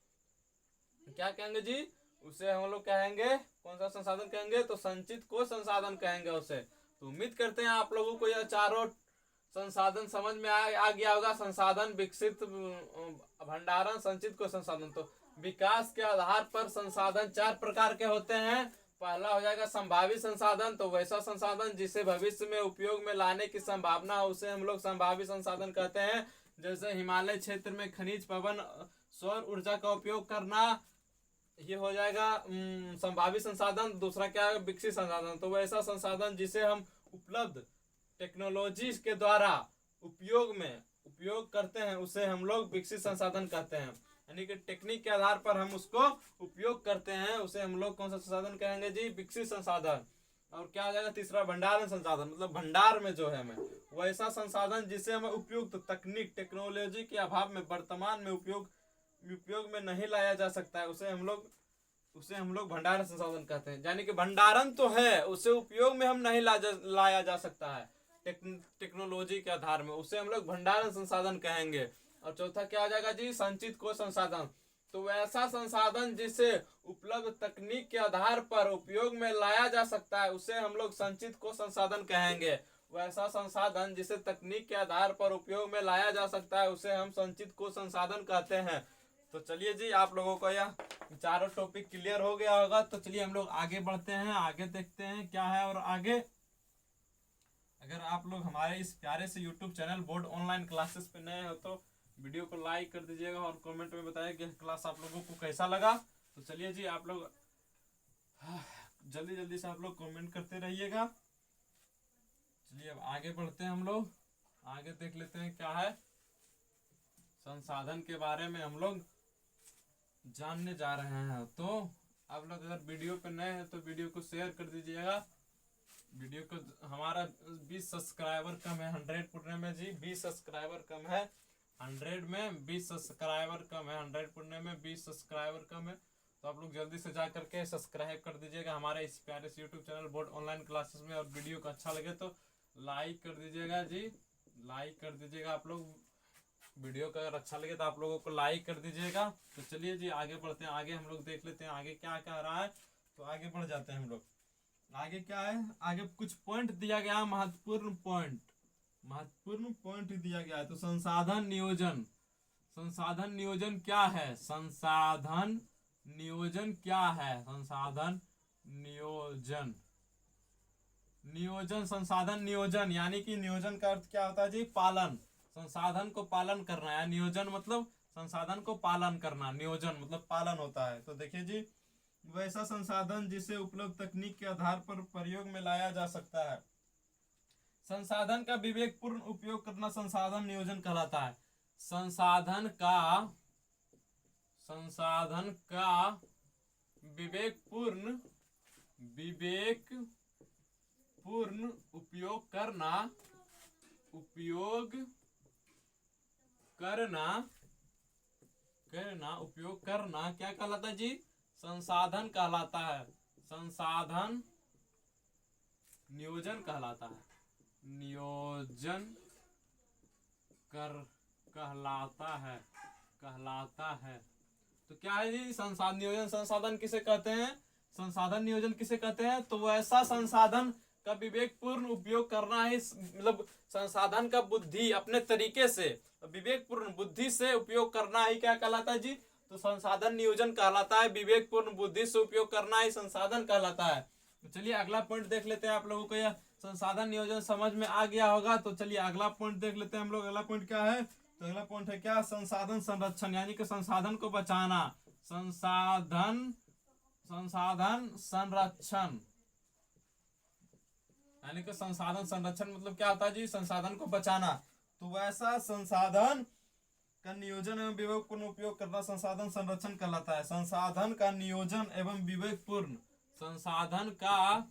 क्या कहेंगे जी? उसे हम लोग कहेंगे, कौन सा संसाधन कहेंगे? तो संचित कोश संसाधन कहेंगे उसे। तो उम्मीद करते हैं आप लोगों को यह चारों संसाधन समझ में आ गया होगा। संसाधन, विकसित, भंडारण, संचित कोश संसाधन। तो विकास के आधार पर संसाधन 4 प्रकार के होते हैं। पहला हो जाएगा संभावित संसाधन। तो वैसा संसाधन जिसे भविष्य में उपयोग में लाने की संभावना हो, उसे हम लोग संभावित संसाधन कहते हैं। जैसे हिमालय क्षेत्र में खनिज, पवन, सौर ऊर्जा का उपयोग करना, ये हो जाएगा संभावित संसाधन। दूसरा क्या है? विकसित संसाधन। तो वैसा संसाधन जिसे हम उपलब्ध टेक्नोलॉजी के द्वारा उपयोग करते हैं, उसे हम लोग विकसित संसाधन कहते हैं। यानी कि टेक्निक के आधार पर हम उसको उपयोग करते हैं, उसे हम लोग कौन सा संसाधन कहेंगे जी? विकसित संसाधन। और क्या आ जाएगा? तीसरा भंडारण संसाधन, मतलब भंडार में जो है हमें वैसा संसाधन जिसे हमें उपयुक्त तकनीक टेक्नोलॉजी के अभाव में वर्तमान में उपयोग में नहीं लाया जा सकता है, उसे हम लोग भंडारण संसाधन कहते हैं। यानी कि भंडारण तो है, उसे उपयोग में हम नहीं लाया जा सकता है टेक्नोलॉजी के आधार में, उसे हम लोग भंडारण संसाधन कहेंगे। और चौथा क्या आ जाएगा जी? संचित कोश संसाधन। तो वैसा संसाधन जिसे उपलब्ध तकनीक के आधार पर उपयोग में लाया जा सकता है, उसे हम लोग संचित कोश संसाधन कहेंगे। वैसा संसाधन जिसे तकनीक के आधार पर उपयोग में लाया जा सकता है, उसे हम संचित कोश संसाधन कहते हैं। तो चलिए जी, आप लोगों को यह चारों टॉपिक क्लियर हो गया होगा। तो चलिए हम लोग आगे बढ़ते हैं, आगे देखते हैं क्या है। और आगे अगर आप लोग हमारे इस प्यारे से YouTube channel board online classes पे नए हो, तो वीडियो को लाइक कर दीजिएगा और कमेंट में बताइए कि क्लास आप लोगों को कैसा लगा। तो चलिए जी, आप लोग जल्दी से आप लोग कमेंट करते रहिएगा। चलिए अब आगे बढ़ते हैं, हम लोग आगे देख लेते हैं क्या है। संसाधन के बारे में हम लोग जानने जा रहे हैं। तो आप लोग अगर वीडियो पे नए हैं तो वीडियो को शेयर कर दीजिएगा। वीडियो को, हमारा 20 सब्सक्राइबर कम है 100 पुरने में जी, 20 सब्सक्राइबर कम है 100 में, 20 सब्सक्राइबर कम है 100 पुरने में, 20 सब्सक्राइबर कम है। तो आप लोग जल्दी से जा करके सब्सक्राइब कर दीजिएगा हमारे इस प्यारे से YouTube channel board online classes में। और वीडियो को अच्छा लगे तो लाइक कर दीजिएगा जी, लाइक कर दीजिएगा आप लोग। वीडियो का अगर अच्छा लगे तो आप लोगों को लाइक कर दीजिएगा। तो चलिए जी आगे बढ़ते हैं, आगे हम लोग देख लेते हैं आगे क्या क्या रहा है। तो आगे बढ़ जाते हैं हम लोग। आगे क्या है? आगे कुछ पॉइंट दिया गया, महत्वपूर्ण पॉइंट दिया गया है। तो संसाधन नियोजन, संसाधन नियोजन क्या है? संसाधन नियोजन क्या है? संसाधन नियोजन, संसाधन नियोजन, यानी कि नियोजन का अर्थ क्या होता है जी? पालन। संसाधन को पालन करना है। नियोजन मतलब संसाधन को पालन करना, नियोजन मतलब पालन होता है। तो देखिए जी, वैसा संसाधन जिसे उपलब्ध तकनीक के आधार पर प्रयोग में लाया जा सकता है। संसाधन का विवेकपूर्ण उपयोग करना संसाधन नियोजन कहलाता है। संसाधन का विवेकपूर्ण उपयोग करना क्या कहलाता है जी? संसाधन कहलाता है। संसाधन नियोजन कहलाता है। नियोजन कहलाता है। तो क्या है जी? संसाधन नियोजन, संसाधन किसे कहते हैं? संसाधन नियोजन किसे कहते हैं? तो वैसा संसाधन का विवेकपूर्ण उपयोग करना ही मतलब संसाधन का बुद्धि अपने तरीके से विवेकपूर्ण बुद्धि से उपयोग करना ही क्या कहलाता है जी, तो संसाधन नियोजन कहलाता है। विवेकपूर्ण बुद्धि से उपयोग करना ही संसाधन कहलाता है। तो चलिए अगला पॉइंट देख लेते हैं। आप लोगों को यह संसाधन नियोजन समझ में आ गया होगा। तो चलिए अगला पॉइंट देख लेते हैं हम लोग। अगला पॉइंट क्या है, तो अगला पॉइंट है क्या, संसाधन संरक्षण, यानी कि संसाधन को बचाना। संसाधन संरक्षण यानी कि संसाधन संरक्षण मतलब क्या होता है जी, संसाधन को बचाना। तो वैसा संसाधन का नियोजन एवं विवेकपूर्ण उपयोग करना संसाधन संरक्षण कहलाता है। संसाधन का नियोजन एवं विवेकपूर्ण संसाधन का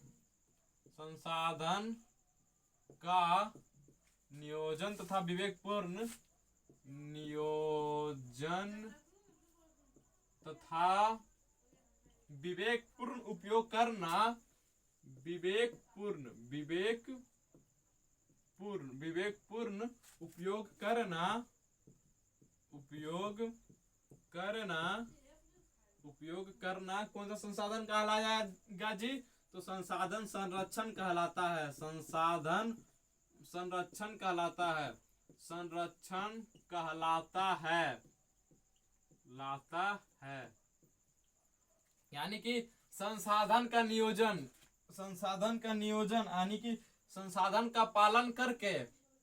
नियोजन तथा विवेकपूर्ण उपयोग करना विवेकपूर्ण उपयोग करना कौन सा संसाधन कहलाएगा जी, तो संसाधन संरक्षण कहलाता है। संसाधन संरक्षण कहलाता है। यानी कि संसाधन का नियोजन यानी कि संसाधन का पालन करके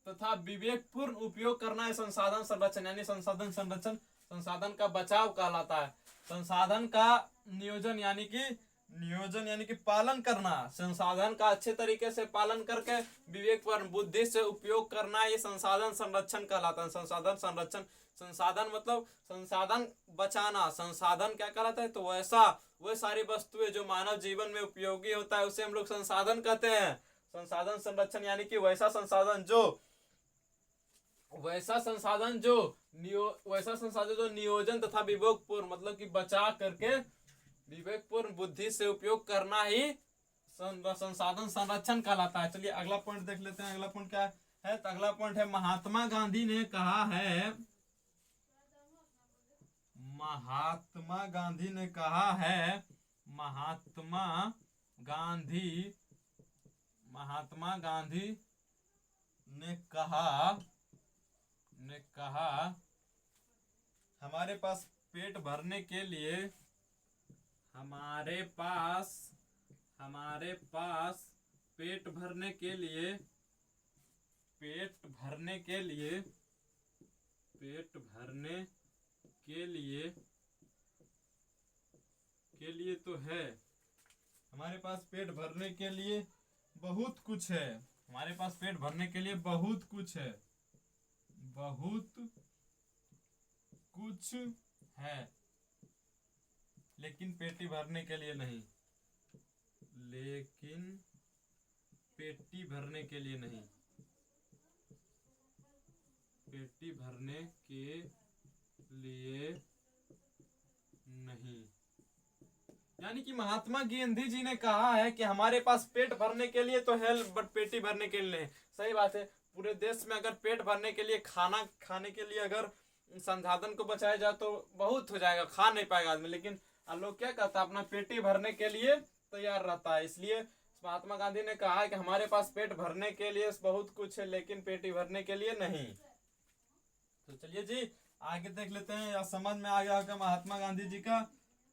तथा विवेकपूर्ण उपयोग करना है संसाधन संरक्षण, यानी संसाधन संरक्षण संसाधन का बचाव कहलाता है। संसाधन का नियोजन यानी कि पालन करना, संसाधन का अच्छे तरीके से पालन करके विवेकपूर्ण बुद्धि से उपयोग करना, ये संसाधन संरक्षण कहलाता है। संसाधन संरक्षण, संसाधन मतलब संसाधन बचाना, संसाधन क्या कहलाता है, तो वह सारी वस्तुएं जो मानव जीवन में उपयोगी होता है उसे हम लोग संसाधन कहते हैं। संसाधन संरक्षण यानी कि वैसा संसाधन जो नियोजन तथा विवेकपूर्ण मतलब कि बचा करके विवेकपूर्ण बुद्धि से उपयोग करना ही संसाधन संरक्षण कहलाता है। चलिए अगला पॉइंट देख लेते हैं। अगला पॉइंट क्या है, तो अगला पॉइंट है महात्मा गांधी ने कहा है, महात्मा गांधी ने कहा हमारे पास पेट भरने के लिए तो है, हमारे पास पेट भरने के लिए बहुत कुछ है। हमारे पास पेट भरने के लिए बहुत कुछ है, लेकिन पेटी भरने के लिए नहीं। यानी कि महात्मा गांधी जी ने कहा है कि हमारे पास पेट भरने के लिए तो है, बट पेटी भरने के लिए नहीं। सही बात है। पूरे देश में अगर पेट भरने के लिए खाना खाने के लिए अगर संसाधन को बचाया जाए तो बहुत हो जाएगा, खा नहीं पाएगा आदमी। लेकिन लोग क्या कहता है, अपना पेटी भरने के लिए तैयार रहता है। इसलिए महात्मा गांधी ने कहा है कि हमारे पास पेट भरने के लिए बहुत कुछ है, लेकिन पेटी भरने के लिए नहीं। तो चलिए जी आगे देख लेते हैं, या समझ में आ गया होगा महात्मा गांधी जी का।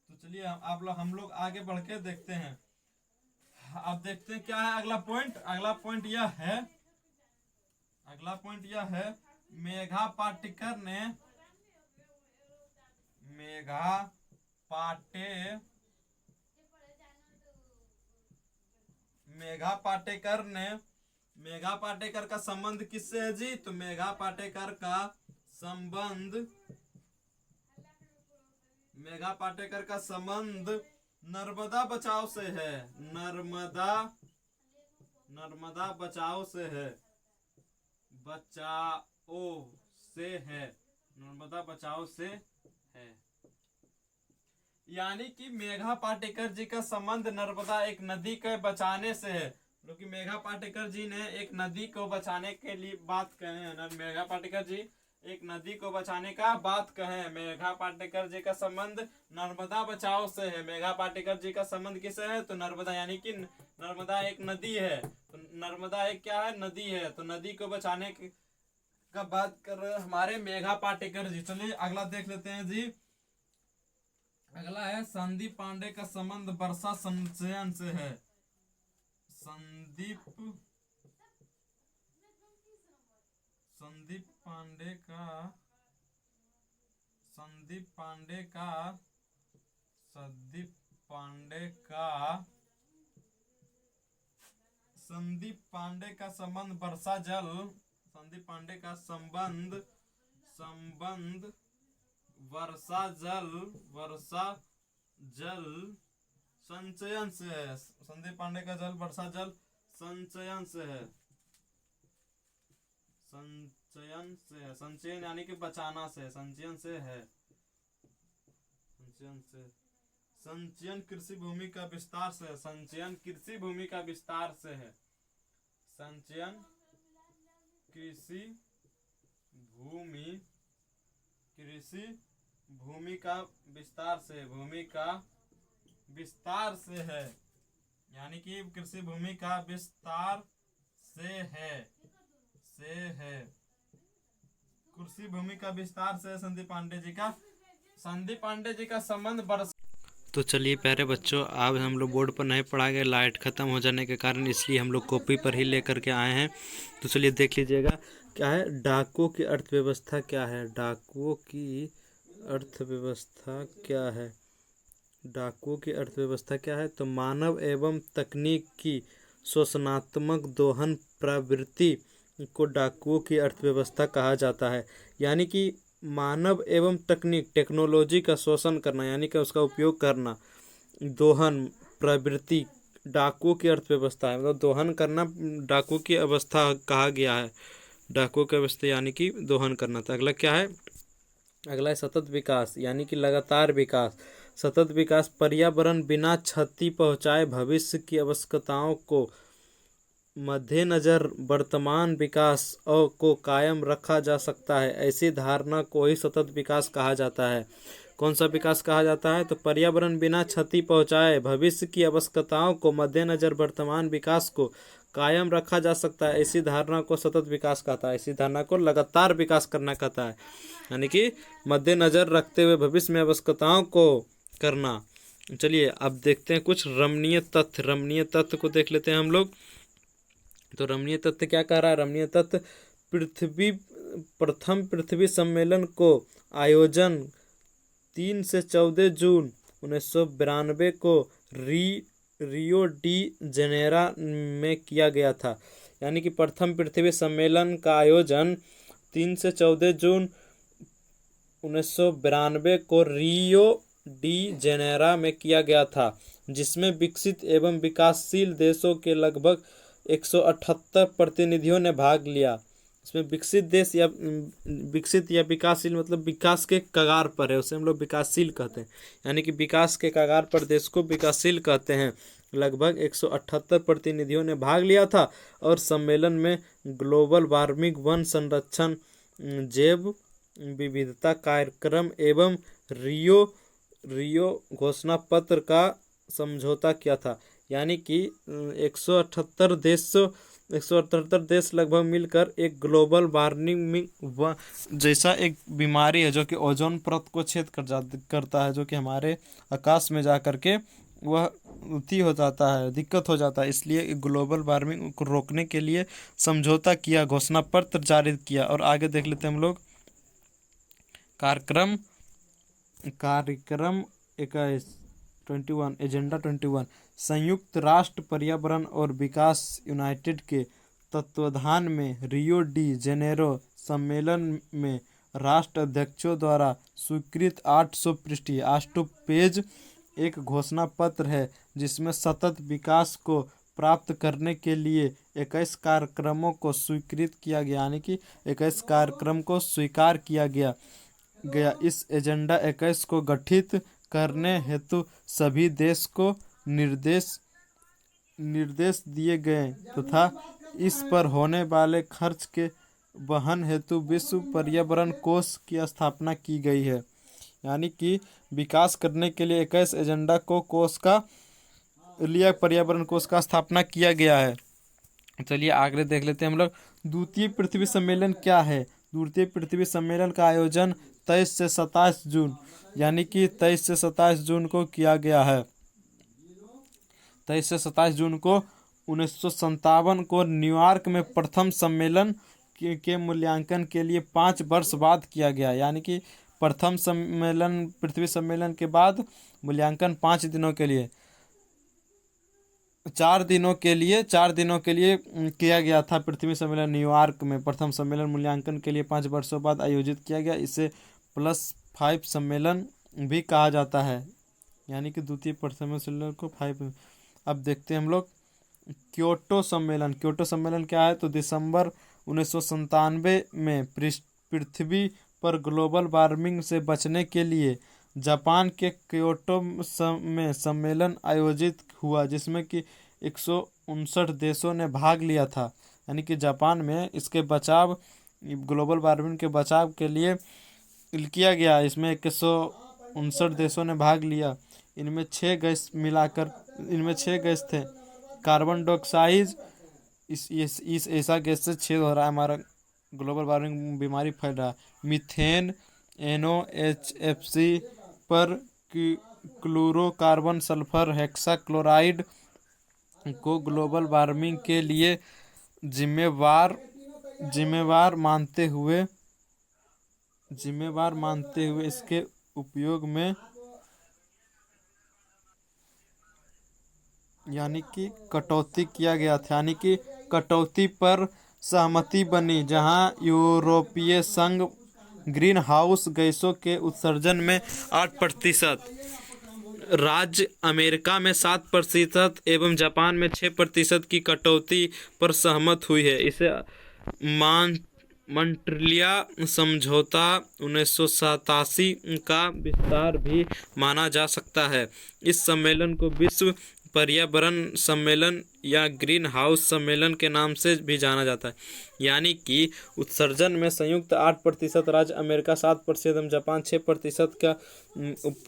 तो चलिए हम लोग आगे बढ़ के देखते हैं। अब देखते हैं क्या है अगला पॉइंट। अगला पॉइंट यह है मेघा पाटेकर का संबंध किससे है जी, तो मेघा पाटेकर का संबंध नर्मदा बचाओ से है। नर्मदा बचाओ से है। यानी कि मेघा पाटेकर जी का संबंध नर्मदा एक नदी के बचाने से है। क्योंकि मेघा पाटेकर जी ने एक नदी को बचाने के लिए बात कहे हैं। मेघा पाटेकर जी एक नदी को बचाने का बात कहें। मेघा पाटेकर जी का संबंध नर्मदा बचाओ से है। मेघा पाटेकर जी का संबंध किससे है? तो नर्मदा, यानी कि नर्मदा एक नदी है। तो नर्मदा एक क्या है? नदी है। तो नदी को बचाने का बात कर रहे हमारे मेघा पाटेकर जी। चलिए अगला देख लेते हैं जी। अगला है संदीप पांडे का संबंध वर्षा संचयन से है। संदीप पांडे का संदीप पांडे का संबंध वर्षा जल संदीप पांडे का संबंध वर्षा जल संचयन से है। संदीप पांडे का जल वर्षा जल संचयन से है। संचयन यानी कि बचाना से, संचयन से है। संचयन कृषि भूमि का विस्तार से है। संचयन कृषि भूमि का विस्तार से है। संचयन कृषि भूमि का विस्तार से है। यानी कि कृषि भूमि का विस्तार से है। कृषि भूमि का विस्तार से संदीप पांडे जी का संबंध बरस। तो चलिए प्यारे बच्चों, आज हम लोग बोर्ड पर नहीं पढ़ा गए, लाइट ख़त्म हो जाने के कारण, इसलिए हम लोग कॉपी पर ही लेकर के आए हैं। तो चलिए देख लीजिएगा क्या है। डाकुओं की अर्थव्यवस्था क्या है? डाकुओं की अर्थव्यवस्था क्या है? तो मानव एवं तकनीक की शोषणात्मक दोहन प्रवृत्ति को डाकुओं की अर्थव्यवस्था कहा जाता है। यानी कि मानव एवं टेक्नोलॉजी का शोषण करना, यानी कि उसका उपयोग करना, दोहन प्रवृत्ति डाकुओं की अर्थव्यवस्था है। मतलब दोहन करना डाकुओं की अवस्था कहा गया है। डाकुओं की अवस्था यानी कि दोहन करना। तो अगला क्या है? अगला है सतत विकास, यानी कि लगातार विकास। सतत विकास पर्यावरण बिना क्षति पहुंचाए भविष्य की आवश्यकताओं को मद्देनजर वर्तमान विकास को कायम रखा जा सकता है। ऐसी धारणा को ही सतत विकास कहा जाता है। कौन सा विकास कहा जाता है? तो पर्यावरण बिना क्षति पहुंचाए भविष्य की आवश्यकताओं को मद्देनजर वर्तमान विकास को कायम रखा जा सकता है। ऐसी धारणा को सतत विकास कहता है। इसी धारणा को लगातार विकास करना कहता है, यानी कि मद्देनजर रखते हुए भविष्य में आवश्यकताओं को करना। चलिए अब देखते हैं कुछ रमणीय तथ्य। रमणीय तथ्य को देख लेते हैं हम लोग। तो रमणीय तथ्य क्या कह रहा है? रमणीय तथ्य प्रथम पृथ्वी सम्मेलन को आयोजन 3 से 14 जून 1992 को रियो डी जेनेरो में किया गया था। यानी कि प्रथम पृथ्वी सम्मेलन का आयोजन 3 से 14 जून 1992 को रियो डी जेनेरो में किया गया था, जिसमें विकसित एवं विकासशील देशों के लगभग 178 प्रतिनिधियों ने भाग लिया। इसमें विकसित या विकासशील मतलब विकास के कगार पर है, उसे हम लोग विकासशील कहते हैं। यानी कि विकास के कगार पर देश को विकासशील कहते हैं। लगभग 178 प्रतिनिधियों ने भाग लिया था और सम्मेलन में ग्लोबल वार्मिंग, वन संरक्षण, जैव विविधता कार्यक्रम एवं रियो घोषणा पत्र का समझौता किया था। यानी कि 178 देश लगभग मिलकर एक ग्लोबल वार्मिंग जैसा एक बीमारी है जो कि ओजोन परत को छेद करता है, जो कि हमारे आकाश में जा कर के वह हो जाता है, दिक्कत हो जाता है। इसलिए ग्लोबल वार्मिंग को रोकने के लिए समझौता किया, घोषणा पत्र जारी किया। और आगे देख लेते हैं हम लोग। कार्यक्रम 21 एजेंडा 21 संयुक्त राष्ट्र पर्यावरण और विकास यूनाइटेड के तत्वाधान में रियो डी जेनेरो सम्मेलन में राष्ट्र अध्यक्षों द्वारा स्वीकृत 800 पेज एक घोषणा पत्र है, जिसमें सतत विकास को प्राप्त करने के लिए 21 कार्यक्रमों को स्वीकृत किया गया। यानी कि 21 कार्यक्रम को स्वीकार किया गया। इस एजेंडा 21 को गठित करने हेतु सभी देश को निर्देश दिए गए तथा इस पर होने वाले खर्च के वहन हेतु विश्व पर्यावरण कोष की स्थापना की गई है। यानी कि विकास करने के लिए 21 एजेंडा को कोष का लिए पर्यावरण कोष का स्थापना किया गया है। चलिए आगे देख लेते हैं हम लोग। द्वितीय पृथ्वी सम्मेलन क्या है? द्वितीय पृथ्वी सम्मेलन का आयोजन 23 से 27 जून यानी कि 23 से 27 जून को किया गया है। 23 से 27 जून को 1957 को न्यूयॉर्क में प्रथम सम्मेलन के मूल्यांकन के लिए 5 वर्ष बाद किया गया। यानी कि प्रथम सम्मेलन पृथ्वी सम्मेलन के बाद मूल्यांकन 5 दिनों के लिए 4 दिनों के लिए किया गया था। पृथ्वी सम्मेलन न्यूयॉर्क में प्रथम सम्मेलन मूल्यांकन के लिए 5 वर्षों बाद आयोजित किया गया। इसे +5 सम्मेलन भी कहा जाता है। यानी कि द्वितीय प्रथम सम्मेलन को 5। अब देखते हैं हम लोग क्योटो सम्मेलन। क्योटो सम्मेलन क्या है? तो दिसंबर 1997 में पृथ्वी पर ग्लोबल वार्मिंग से बचने के लिए जापान के क्योटो में सम्मेलन आयोजित हुआ, जिसमें कि 159 देशों ने भाग लिया था। यानी कि जापान में इसके बचाव, ग्लोबल वार्मिंग के बचाव के लिए किया गया। इसमें 159 देशों ने भाग लिया। इनमें 6 गैस थे। कार्बन डाइऑक्साइड इस ऐसा गैस से छेद हो रहा है, हमारा ग्लोबल वार्मिंग बीमारी फैल रहा है। मीथेन, NOHFC पर क्लोरोकार्बन, सल्फर हेक्साक्लोराइड को ग्लोबल वार्मिंग के लिए जिम्मेवार मानते हुए इसके उपयोग में यानी कि कटौती किया गया था। यानी कि कटौती पर सहमति बनी, जहां यूरोपीय संघ ग्रीन हाउस गैसों के उत्सर्जन में 8%, राज्य अमेरिका में 7% एवं जापान में 6% की कटौती पर सहमत हुई है। इसे मॉन्ट्रियल समझौता 1987 का विस्तार भी माना जा सकता है। इस सम्मेलन को विश्व पर्यावरण सम्मेलन या ग्रीन हाउस सम्मेलन के नाम से भी जाना जाता है। यानी कि उत्सर्जन में संयुक्त 8%, राज्य अमेरिका 7% एवं जापान 6% का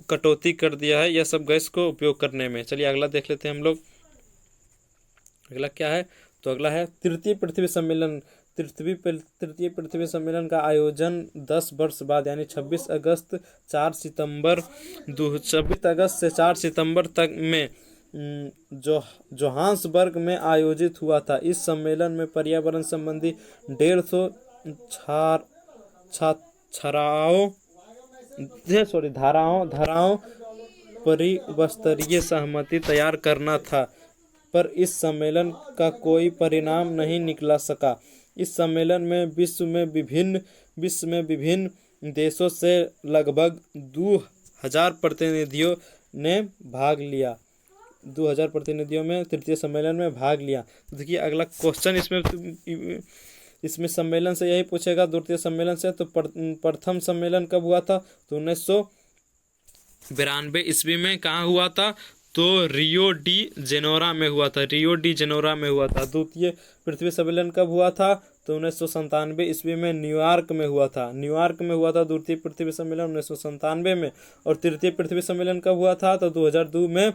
कटौती कर दिया है यह सब गैस को उपयोग करने में। चलिए अगला देख लेते हैं हम लोग। अगला क्या है? तो अगला है तृतीय पृथ्वी सम्मेलन। तृतीय पृथ्वी सम्मेलन का आयोजन 10 वर्ष बाद यानी 26 अगस्त से 4 सितंबर तक में जोहान्सबर्ग में आयोजित हुआ था। इस सम्मेलन में पर्यावरण संबंधी 150 धाराओं परिवस्तरीय सहमति तैयार करना था, पर इस सम्मेलन का कोई परिणाम नहीं निकला सका। इस सम्मेलन में विश्व में विभिन्न देशों से लगभग 2000 प्रतिनिधियों ने भाग लिया। 2000 प्रतिनिधियों में तृतीय सम्मेलन में भाग लिया। देखिए अगला क्वेश्चन इसमें सम्मेलन से यही पूछेगा, द्वितीय सम्मेलन से। तो प्रथम सम्मेलन कब हुआ था? तो 1992 ईस्वी में कहाँ हुआ था? तो रियो डी जेनेरो में हुआ था। द्वितीय पृथ्वी सम्मेलन कब हुआ था? तो 1997 ईस्वी में न्यूयॉर्क में हुआ था। द्वितीय पृथ्वी सम्मेलन 1997 में। और तृतीय पृथ्वी सम्मेलन कब हुआ था? तो 2002 में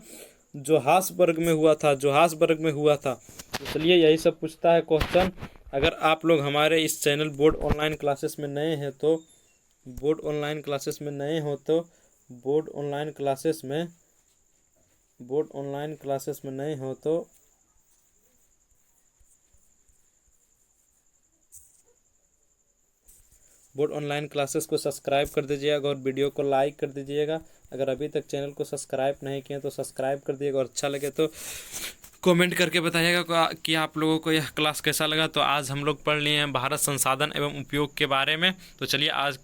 जोहान्सबर्ग में हुआ था। तो चलिए यही सब पूछता है क्वेश्चन। अगर आप लोग हमारे इस चैनल बोर्ड ऑनलाइन क्लासेस में नए हो तो बोर्ड ऑनलाइन क्लासेस में नए हो तो बोर्ड ऑनलाइन क्लासेस को सब्सक्राइब कर दीजिएगा और वीडियो को लाइक कर दीजिएगा। अगर अभी तक चैनल को सब्सक्राइब नहीं किए तो सब्सक्राइब कर दीजिएगा और अच्छा लगे तो कमेंट करके बताइएगा कि आप लोगों को यह क्लास कैसा लगा। तो आज हम लोग पढ़ लिए हैं भारत संसाधन एवं उपयोग के बारे में। तो चलिए आज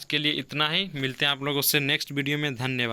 के लिए इतना ही। मिलते हैं आप लोगों से नेक्स्ट वीडियो में। धन्यवाद।